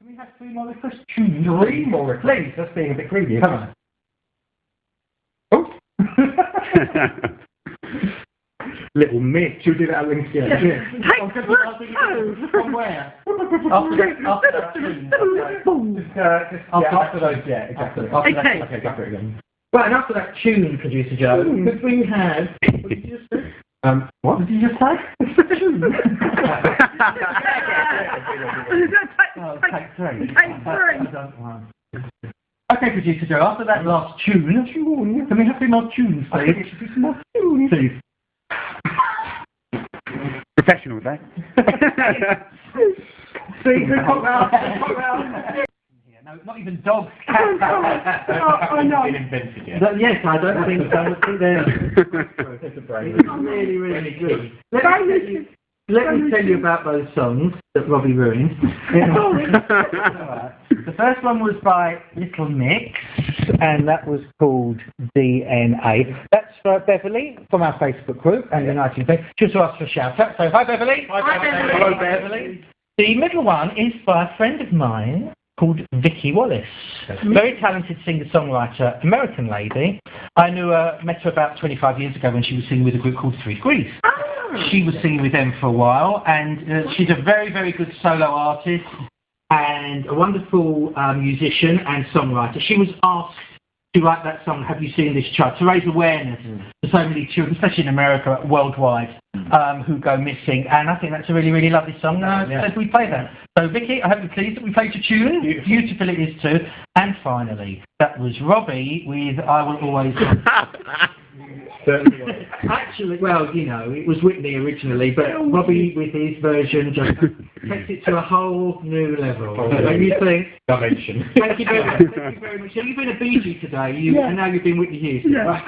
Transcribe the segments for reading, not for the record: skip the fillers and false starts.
we have 3 more requests? 3 more requests? Please, that's being a bit greedy. Come on. Oh! Little miss. Should we do that at Links? Yeah. From where? After those, yeah, exactly. After that, okay, go for it again. Right, and after that tune, Producer Joe, because we had... What did you just say? What did you just say? Take 3. Okay, Producer Joe, after that last tune, can we have 3 more tunes, please? Please. Professional, eh? See, come round. No, not even dogs. Cats. I know. Been invented yet. Yes, I don't think so. I think they're really, really good. Let me tell you about those songs that Robbie ruined. The first one was by Little Mix, and that was called DNA. That's for Beverly from our Facebook group and Uniting Faith. Just to ask for a shout out. So, hi Beverly. Hi Beverly. Hello Beverly. The middle one is by a friend of mine called Vicky Wallace. Very talented singer-songwriter, American lady. I met her about 25 years ago when she was singing with a group called 3 Degrees. She was singing with them for a while, and she's a very, very good solo artist and a wonderful musician and songwriter. She was asked to write that song, Have You Seen This Child?, to raise awareness for so many children, especially in America, worldwide, who go missing. And I think that's a really, really lovely song. As we play that. So, Vicky, I hope you're pleased that we played your tune. Beautiful it is too. And finally, that was Robbie with I Will Always Love You. Actually, well, you know, it was Whitney originally, but Robbie with his version just takes it to a whole new level. Don't you think? Dimension. Thank you very much. Thank you very much. So you've been a Bee Gee today, and now you've been Whitney Houston. That's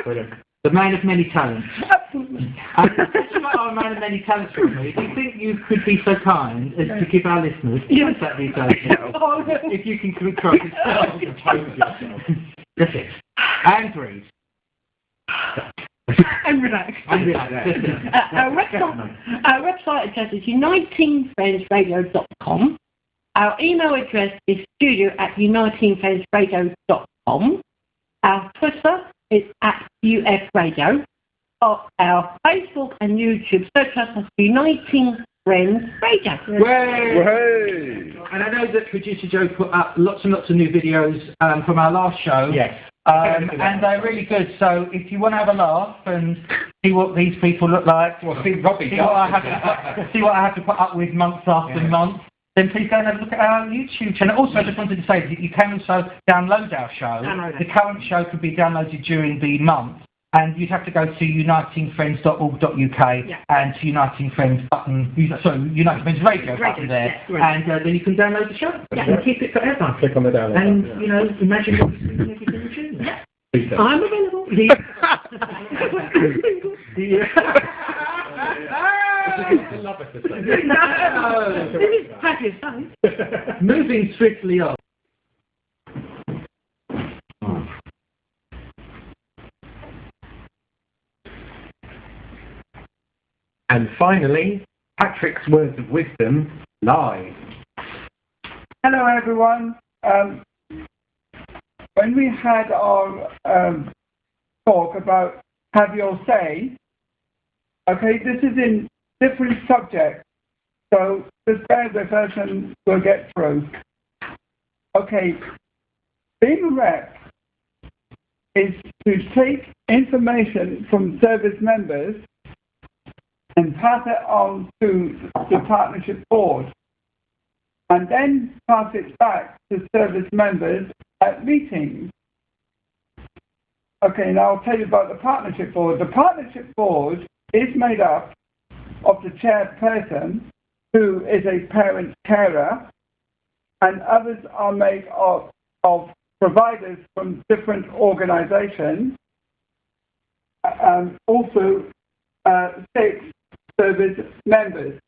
great. The man of many talents. Absolutely. Since you are a man of many talents for me, do you think you could be so kind as to give our listeners that invitation? If you can control yourself. That's it. And breathe. And relax. Our website address is unitingfriendsradio.com. Our email address is studio@unitingfriendsradio.com. Our Twitter is @UFRadio. Our Facebook and YouTube search us as Uniting Friends Radio. Way. And I know that Producer Joe put up lots and lots of new videos from our last show. Yes. And they're really good. So if you want to have a laugh and see what these people look like, or see Robbie, see what I have to put up with months after months, then please go and have a look at our YouTube channel. Also, I just wanted to say that you can also download our show. The current show could be downloaded during the month, and you'd have to go to unitingfriends.org.uk and to Uniting Friends button, Uniting Friends Radio button there, and then you can download the show and keep it forever. Click on the download button. And, you know, imagine what you're singing every single tune. I'm available. Moving swiftly on. And finally, Patrick's Words of Wisdom live. Hello everyone. When we had our talk about have your say, okay, this is in different subjects, so just bear with us and we'll get through. Okay, being a rep is to take information from service members and pass it on to the partnership board, and then pass it back to service members at meetings. Okay, now I'll tell you about the partnership board. The partnership board is made up of the chairperson, who is a parent carer, and others are made of providers from different organizations, also 6 service members.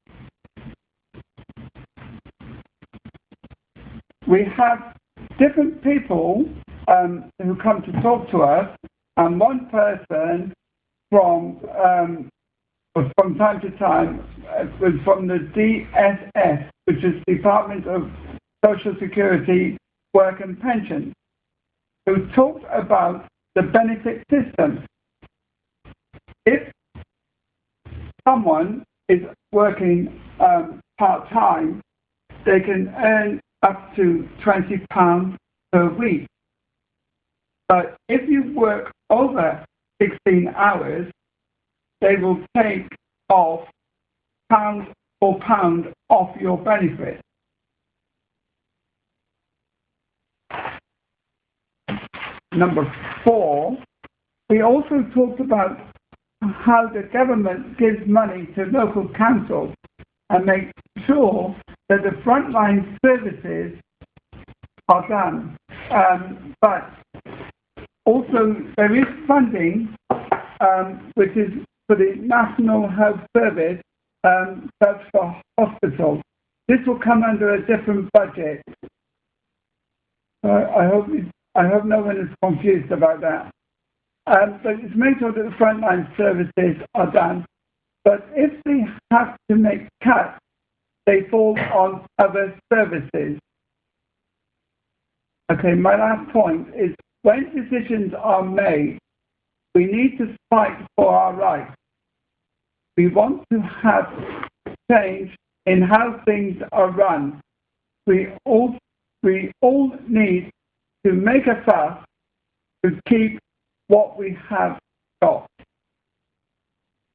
We have different people who come to talk to us, and one person from time to time was from the DSS, which is Department of Social Security, Work and Pension, who talked about the benefit system. If someone is working part-time, they can earn up to £20 per week. But if you work over 16 hours, they will take off pound for pound off your benefit. Number 4, we also talked about how the government gives money to local councils and makes sure that the frontline services are done. But also there is funding which is for the National Health Service, that's for hospitals. This will come under a different budget. I hope no one is confused about that. But it's made sure that the frontline services are done. But if they have to make cuts, they fall on other services. Okay, my last point is when decisions are made, we need to fight for our rights. We want to have change in how things are run. We all need to make a fuss to keep what we have got.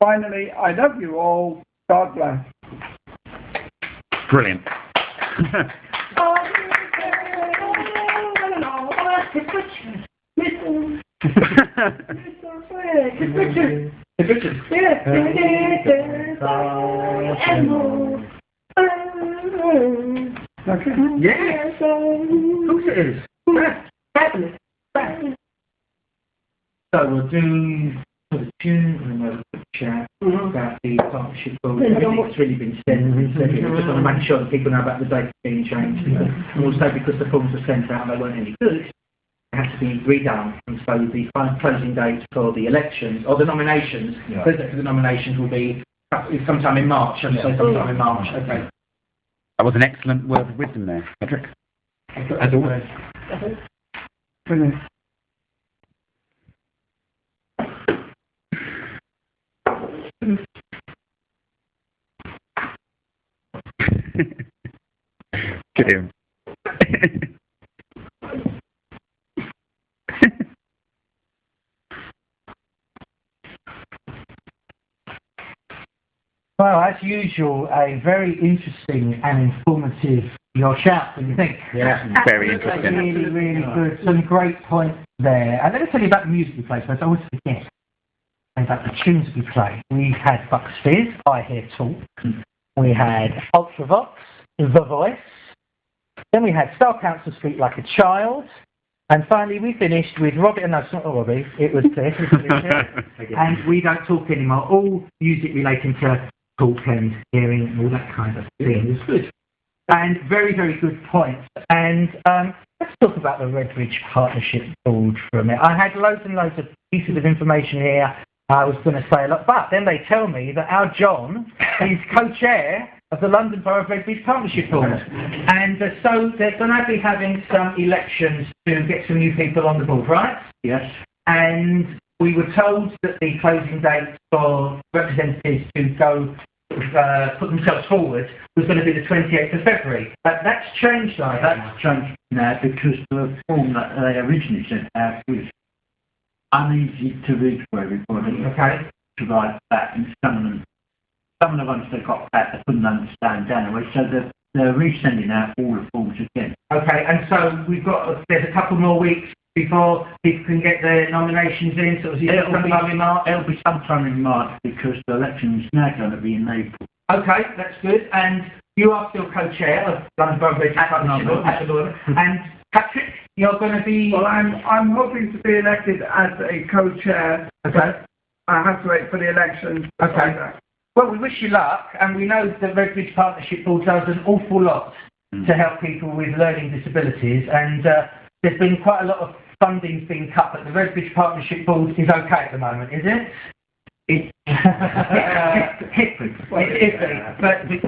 Finally, I love you all. God bless. Brilliant. Okay. Yes. Of course it is. Fabulous. So we'll do the tune and then we'll put the chat about the partnership board. Everything's really been said. I just want to make sure that people know about the dates being changed. And also because the forms were sent out and they weren't any good, they had to be redone. And so the final closing dates for the elections, or the nominations, the nominations will be sometime in March. I'd say sometime in March. Okay. That was an excellent word of wisdom there, Patrick. As always. Brilliant. Get him. Well, as usual, a very interesting and informative your shout, what do you think? Yeah, very interesting. Really, really good. Some great points there. And let me tell you about the music we played first. I always forget about the tunes we played. We had Bucks Fizz, I Hear Talk. We had Ultravox, The Voice. Then we had Style Council Speak Like a Child. And finally we finished with Robbie, no, it's not Robbie, it was Cliff. And We Don't Talk Anymore. All music relating to talk and hearing and all that kind of thing. It was good. And very, very good points. And let's talk about the Redbridge Partnership Board for a minute. I had loads and loads of pieces of information here. I was going to say a lot, but then they tell me that our John is co-chair of the London Borough of Redbridge Partnership Board. And so they're going to be having some elections to get some new people on the board, right? Yes. And we were told that the closing date for representatives to go put themselves forward was going to be the 28th of February. But that's changed, That's changed now because the form that they originally sent out was uneasy to read for everybody. Okay. To write back, and some of the ones they got back they couldn't understand anyway, so they're resending out all the forms again. Okay, and so there's a couple more weeks before people can get their nominations in, so sometime in March? It'll be sometime in March because the election is now going to be in April. Okay, that's good. And you are still co-chair of London Borough Redbridge Partnership Board. And Patrick, you're going to be... Well, I'm hoping to be elected as a co-chair. Okay. I have to wait for the elections. Okay. Well, we wish you luck, and we know the Redbridge Partnership Board does an awful lot to help people with learning disabilities, and there's been quite a lot of funding being cut, but the Redbridge Partnership Board is okay at the moment, is it? But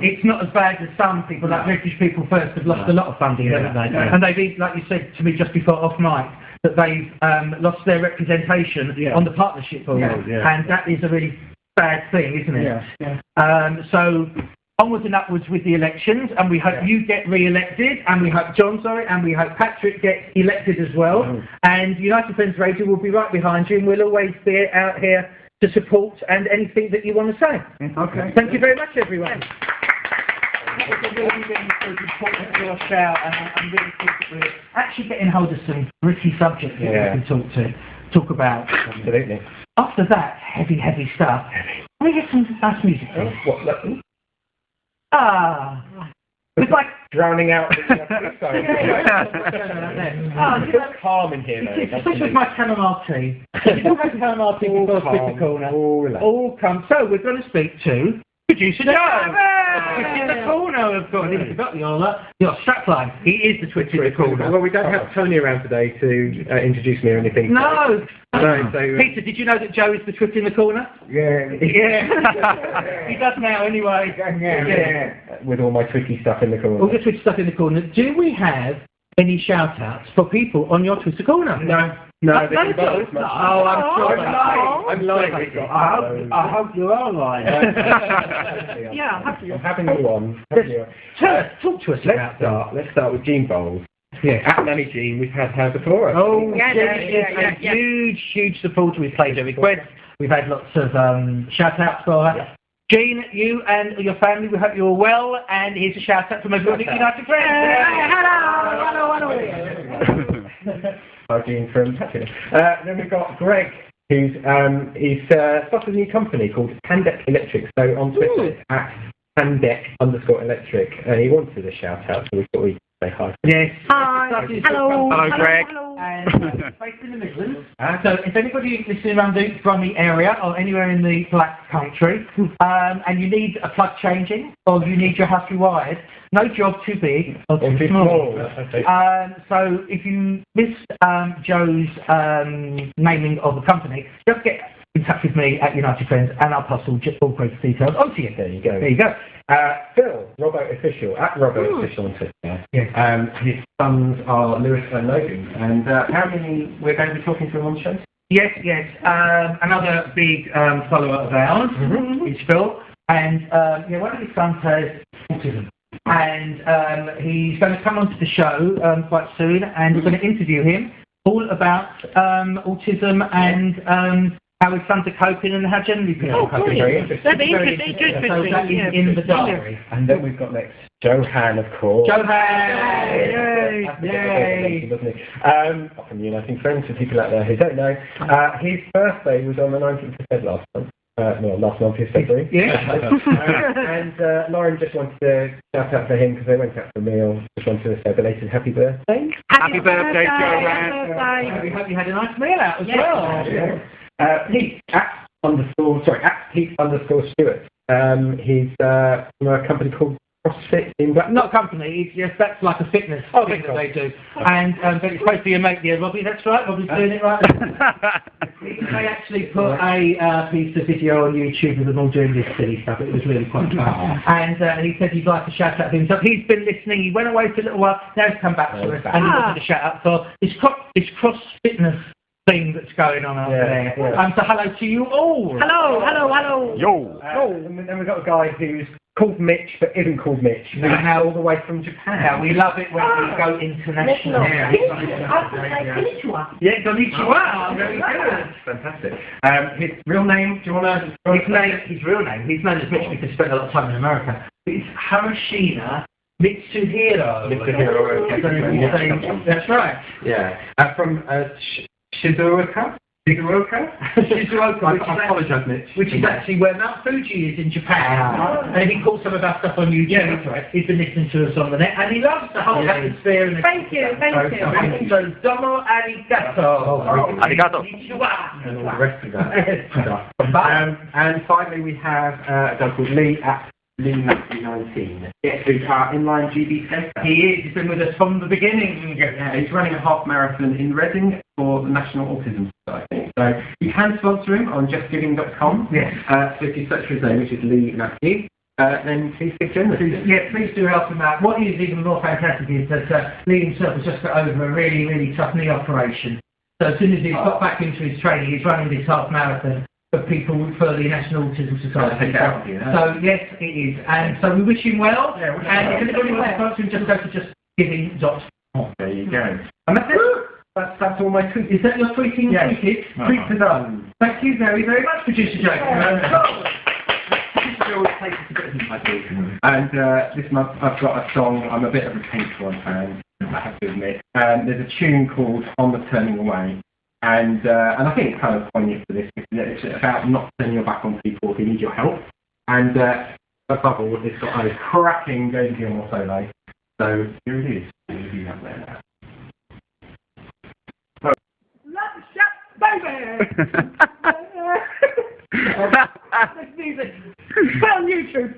it's not as bad as some people, like British People First, have lost a lot of funding, haven't they? And they've, like you said to me just before off mic, that they've lost their representation on the partnership board, and that is a really bad thing, isn't it? So onwards and upwards with the elections, and we hope you get re-elected, and we hope and we hope Patrick gets elected as well. And United Friends Radio will be right behind you, and we'll always be out here to support and anything that you want to say. Okay. Thank you very much, everyone. That was a really, really important little shout, and I'm really pleased that we're actually getting hold of some gritty subjects that we can talk about. Absolutely. After that heavy stuff, can we get some nice music, please? It's like drowning out. it's calm in here, though. especially with my chamomile tea. You don't have chamomile tea before Twit the corner. All come. So we're going to speak to Producer Joe. Twit in the corner, of course. He forgot your strapline. He is the Twit in the corner. Well, we don't have Tony around today to introduce me or anything. No. So, Peter, did you know that Joe is the Twit in the corner? Yeah. He does now, anyway. Yeah. With all my Twitty stuff in the corner. All the Twitty stuff in the corner. Do we have any shout-outs for people on your Twitter corner? No. I'm sure. I'm lying. I hope you are lying. I'm having you on. Talk to us about that. Let's start with Jean Bowles. Yeah. At Nanny Jean, we've had her before. Huge supporter. We've played her requests. We've had lots of shout-outs for her. Yeah. Jean, you and your family, we hope you're well, and here's a shout-out from everyone at United Friends. Hello. Hi, Jean from Patrick. Then we've got Greg, who's started a new company called Handek Electric. So on Twitter, it's at Handek_electric, and he wanted a shout-out, so we thought we'd say hi. Yes. Hi. Hello. Hello, Greg. And based in the Midlands. So if anybody listening around the Bromley area or anywhere in the Black Country, and you need a plug changing or you need your house rewired, no job too big or too small. So if you missed Joe's naming of the company, just get in touch with me at United Friends and I'll pass all Greg's details on to you. There you go. There you go. Phil, Robbo Official, at Robbo Official on Twitter. Yes. His sons are Lewis and Logan. And apparently we're going to be talking to him on the show. Yes. Another big follower of ours is Phil. And one of his sons has autism. And he's going to come onto the show quite soon, and we're going to interview him all about autism and how his sons are coping and how generally people are coping. Very interesting. That'd be interesting. So that is in the diary. And then we've got next Johan, of course. Johan! Yay! Doesn't he? From Uniting Friends, for people out there who don't know. His birthday was on the 19th of February last month. Last month is February. Yeah. And Lauren just wanted to shout out for him because they went out for a meal. Just wanted to say a belated happy birthday. Happy birthday, Johan. We hope you had a nice meal out as well. Yeah. Pete at Pete_Stewart. He's from a company called CrossFit in Blackpool. Not a company, that's like a fitness thing that they do. And but it's supposed to be a mate there, Robbie, that's right, Robbie's doing it right. They actually put a piece of video on YouTube of them all doing this silly stuff. It was really quite fun. And he said he'd like to shout out to himself. He's been listening, he went away for a little while, now he's come back to us, and he wanted to shout out for this cross fitness thing that's going on out there. Yeah. So hello to you all. Hello. Yo. And then we've got a guy who's called Mitch but isn't called Mitch. He's now all the way from Japan. Now we love it when we go international. Konnichiwa. Yeah, konnichiwa. Very good. Fantastic. His real name, do you want to... His real name, he's known as Mitch because he spent a lot of time in America. It's Hiroshima Mitsuhiro. That's right. Yeah. From Shizuoka, I apologise, Mitch. Which is actually where Mount Fuji is in Japan. And he calls some of our stuff on YouTube. Yeah, he's been listening to us on the net, and he loves the whole atmosphere. And Thank you. So, domo arigato. Arigato. Konnichiwa. And all the rest of that. And finally, we have a guy called Lee at Lee19, who's our inline GB tester. He is. He's been with us from the beginning. Yeah, he's running a half marathon in Reading for the National Autism Society. So you can sponsor him on justgiving.com. Yes. So if you search for his name, which is Lee Matthew, then please give generously. Yeah, please do help him out. What is even more fantastic is that Lee himself has just got over a really, really tough knee operation. So as soon as he's got back into his training, he's running this half marathon for people for the National Autism Society. So yes, it is. And so we wish him well. Yeah, and if anybody wants to sponsor him, just go to justgiving.com. There you go. And that's it. That's all my tweets. Is that your tweeting? Yes. Tweeted? Tweets are done. Thank you very, very much, Producer Joe. And this month I've got a song. I'm a bit of a Pink Floyd fan, I have to admit. There's a tune called "On the Turning Away," and I think it's kind of poignant for this because it's about not turning your back on people who need your help. And above all, it's got a cracking David Gilmour solo. So here it is. Maybe up there now. Baby! This music. Put on YouTube.